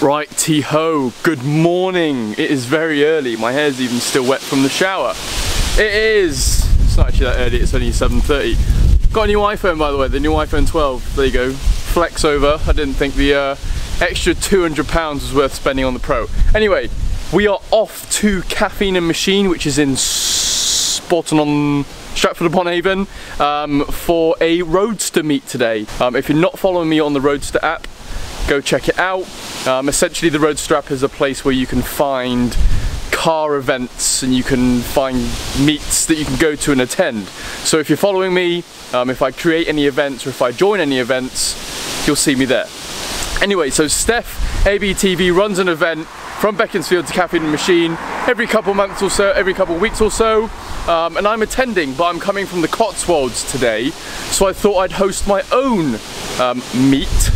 Righty-ho, good morning. It is very early. My hair's even still wet from the shower. It's not actually that early, it's only 7:30. Got a new iPhone, by the way, the new iPhone 12. There you go, flex over. I didn't think the extra £200 was worth spending on the Pro. Anyway, we are off to Caffeine and Machine, which is in Sporton on Stratford-upon-Avon, for a RoadStr meet today. If you're not following me on the RoadStr app, go check it out. Essentially the RoadStr app is a place where you can find car events and you can find meets that you can go to and attend. So if you're following me, if I create any events or if I join any events, you'll see me there. Anyway, so Steph ABTV runs an event from Beaconsfield to Caffeine and Machine every couple months or so, every couple weeks or so, and I'm attending, but I'm coming from the Cotswolds today, so I thought I'd host my own meet,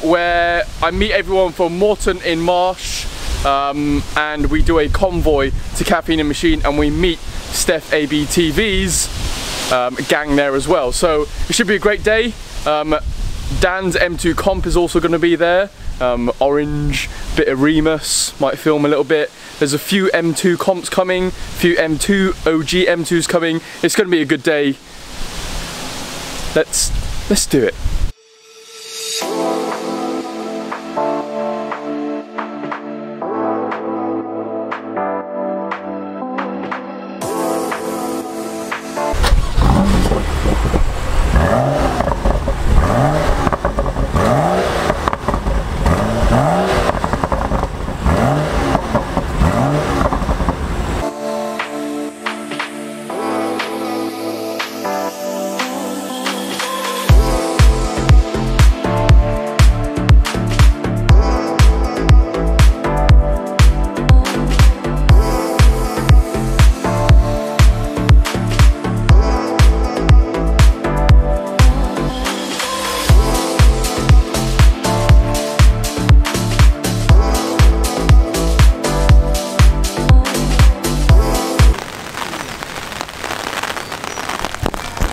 where I meet everyone from Morton in Marsh, and we do a convoy to Caffeine and Machine, and we meet Steph ABTV's gang there as well. So it should be a great day. Dan's M2 comp is also going to be there. Orange, bit of Remus, might film a little bit. There's a few M2 comps coming, a few M2 OG M2s coming. It's going to be a good day. Let's do it.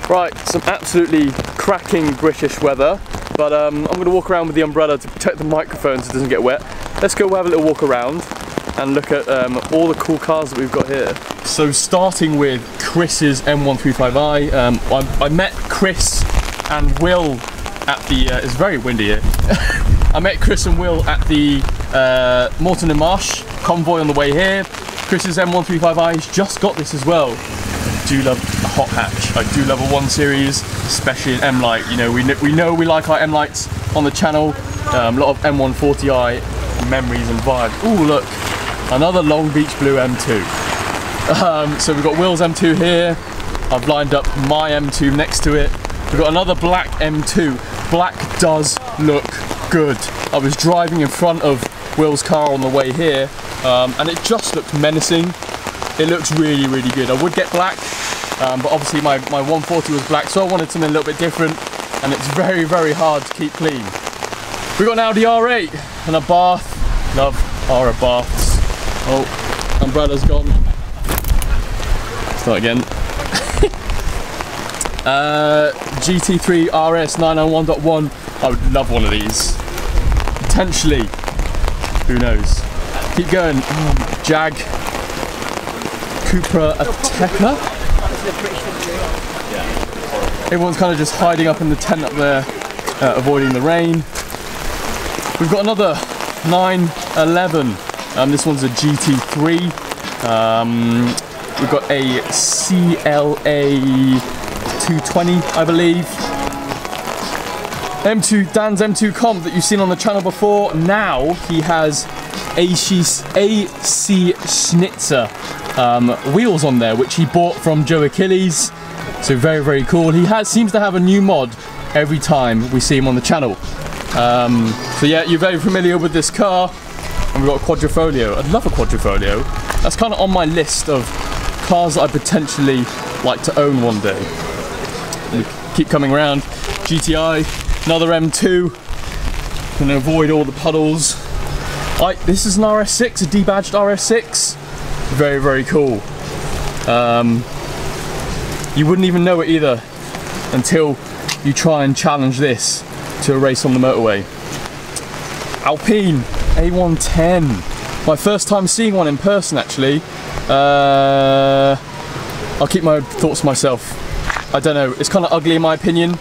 Right, some absolutely cracking British weather, but I'm going to walk around with the umbrella to protect the microphone so it doesn't get wet. Let's go have a little walk around and look at all the cool cars that we've got here. So starting with Chris's M135i, I met Chris and Will at the, it's very windy here, I met Chris and Will at the Morton and Marsh convoy on the way here. Chris's M135i's just got this as well. I do love a hot hatch. I do love a 1 Series, especially an M-Light. You know, we like our M-Lights on the channel. A lot of M140i memories and vibes. Ooh, look, another Long Beach Blue M2. So we've got Will's M2 here. I've lined up my M2 next to it. We've got another black M2. Black does look good. I was driving in front of Will's car on the way here, and it just looks menacing. It looks really, really good. I would get black, but obviously my 140 was black, so I wanted something a little bit different, and it's very, very hard to keep clean. We've got an Audi R8 and a bath. Love our baths. Oh, umbrella's gone. Start again. GT3 RS 991.1. I would love one of these. Potentially. Who knows? Keep going. Jag. Cupra Ateca. Everyone's kind of just hiding up in the tent up there, avoiding the rain. We've got another 911. This one's a GT3. We've got a CLA 220, I believe. Dan's M2 comp that you've seen on the channel before. Now he has AC Schnitzer wheels on there, which he bought from Joe Achilles. So very, very cool. He seems to have a new mod every time we see him on the channel. So yeah, you're very familiar with this car. And we've got a Quadrifoglio. I'd love a Quadrifoglio. That's kind of on my list of cars that I potentially like to own one day. We keep coming around. GTI, another M2. Gonna avoid all the puddles. This is an RS6, a debadged RS6. Very, very cool. You wouldn't even know it either until you try and challenge this to a race on the motorway. Alpine, A110. My first time seeing one in person, actually. I'll keep my thoughts to myself. I don't know, it's kind of ugly in my opinion,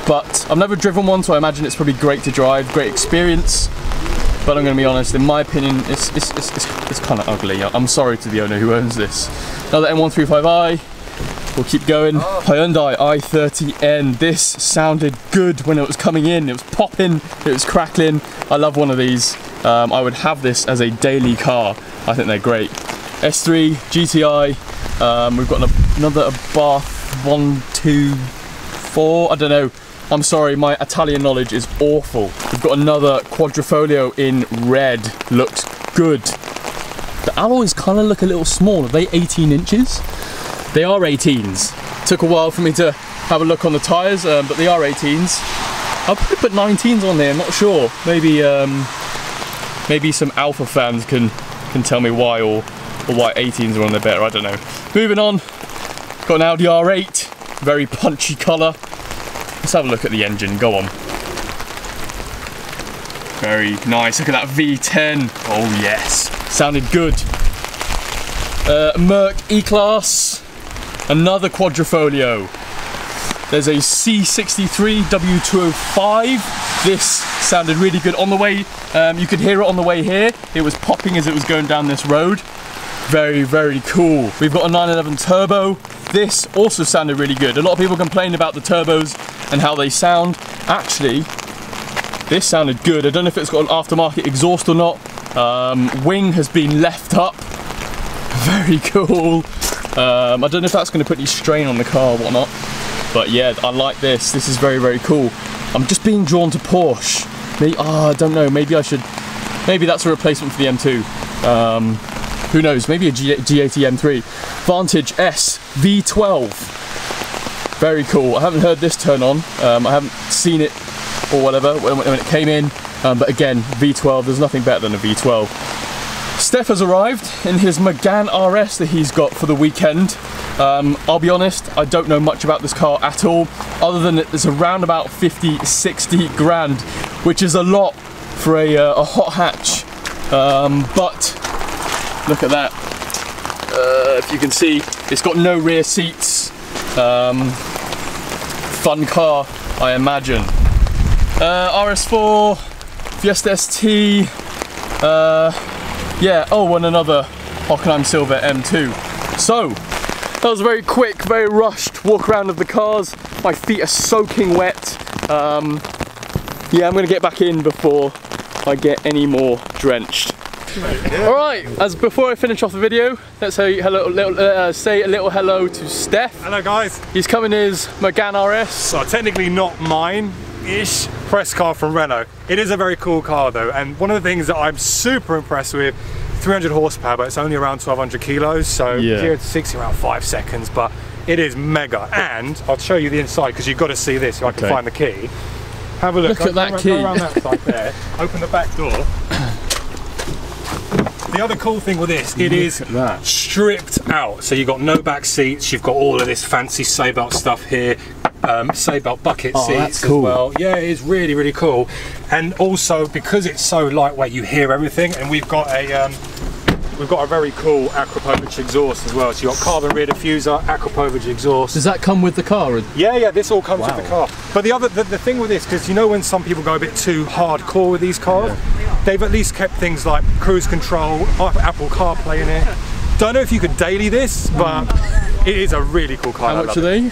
but I've never driven one, so I imagine it's probably great to drive, great experience. But I'm going to be honest, in my opinion, it's kind of ugly. I'm sorry to the owner who owns this. Another M135i. We'll keep going. Hyundai i30N. This sounded good when it was coming in. It was popping, it was crackling. I love one of these. I would have this as a daily car. I think they're great. S3 GTI. We've got another Abarth 124. I don't know. I'm sorry, my Italian knowledge is awful. We've got another Quadrifoglio in red. Looks good. The alloys kind of look a little small. Are they 18 inches? They are 18s. Took a while for me to have a look on the tyres, but they are 18s. I'll probably put 19s on there, I'm not sure. Maybe maybe some Alpha fans can tell me why, or why 18s are on there better, I don't know. Moving on, got an Audi R8, very punchy colour. Let's have a look at the engine, go on. Very nice, look at that V10. Oh yes, sounded good. Merc E-Class, another Quadrifoglio. There's a C63 W205. This sounded really good on the way. You could hear it on the way here. It was popping as it was going down this road. Very, very cool. We've got a 911 turbo. This also sounded really good. A lot of people complain about the turbos and how they sound. Actually, this sounded good. I don't know if it's got an aftermarket exhaust or not. Wing has been left up. Very cool. I don't know if that's going to put any strain on the car or whatnot. But yeah, I like this. This is very, very cool. I'm just being drawn to Porsche. I don't know. Maybe I should. Maybe that's a replacement for the M2. Who knows? Maybe a G80 M3. Vantage S V12. Very cool. I haven't heard this turn on. I haven't seen it or whatever when it came in. But again, V12. There's nothing better than a V12. Steph has arrived in his Megane RS that he's got for the weekend. I'll be honest, I don't know much about this car at all, other than it's around about 50-60 grand, which is a lot for a hot hatch. But look at that. If you can see, it's got no rear seats. Fun car, I imagine. RS4, Fiesta ST. Yeah, oh, and another Hockenheim Silver M2. So, that was very quick, very rushed walk around of the cars. My feet are soaking wet. Yeah, I'm gonna get back in before I get any more drenched. Alright, before I finish off the video, let's say say a little hello to Steph. Hello guys. He's come in his Megane RS. So technically not mine-ish, press car from Renault. It is a very cool car though, and one of the things that I'm super impressed with, 300 horsepower, but it's only around 1200 kilos, so yeah. 0 to 60 around 5 seconds, but it is mega. And I'll show you the inside because you've got to see this if I can find the key. Have a look. Look at that key. Go around that side there. Open the back door. The other cool thing with this, it is stripped out. So you've got no back seats, you've got all of this fancy Seatbelt stuff here, Seatbelt bucket seats as well. Yeah, it is really, really cool. And also, because it's so lightweight, you hear everything, and we've got a very cool Aquapovich exhaust as well. So you've got carbon rear diffuser, Aquapovich exhaust. Does that come with the car? Yeah, this all comes with the car. But the thing with this, because you know when some people go a bit too hardcore with these cars, they've at least kept things like cruise control, Apple CarPlay in it. Don't know if you could daily this, but it is a really cool car. How much are they?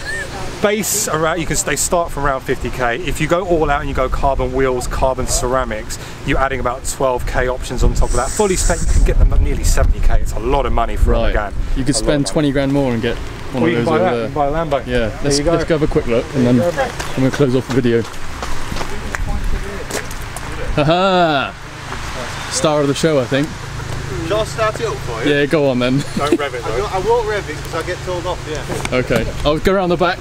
Base around, they start from around 50k. If you go all out and you go carbon wheels, carbon ceramics, you're adding about 12k options on top of that. Fully spec, you can get them at nearly 70k. It's a lot of money for a Megane. You could spend 20 grand more and get one of those over there. You can buy a Lambo. Yeah, let's go have a quick look and then I'm going to close off the video. Haha! Star of the show, I think. Shall I start it up for you? Yeah, go on then. Don't rev it though. I won't rev it because I get told off, yeah. Okay, I'll go around the back.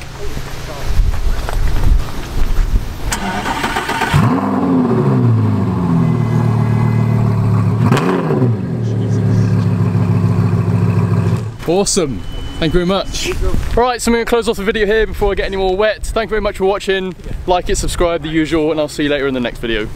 Awesome. Thank you very much. Alright, so I'm going to close off the video here before I get any more wet. Thank you very much for watching. Like it, subscribe, the usual, and I'll see you later in the next video.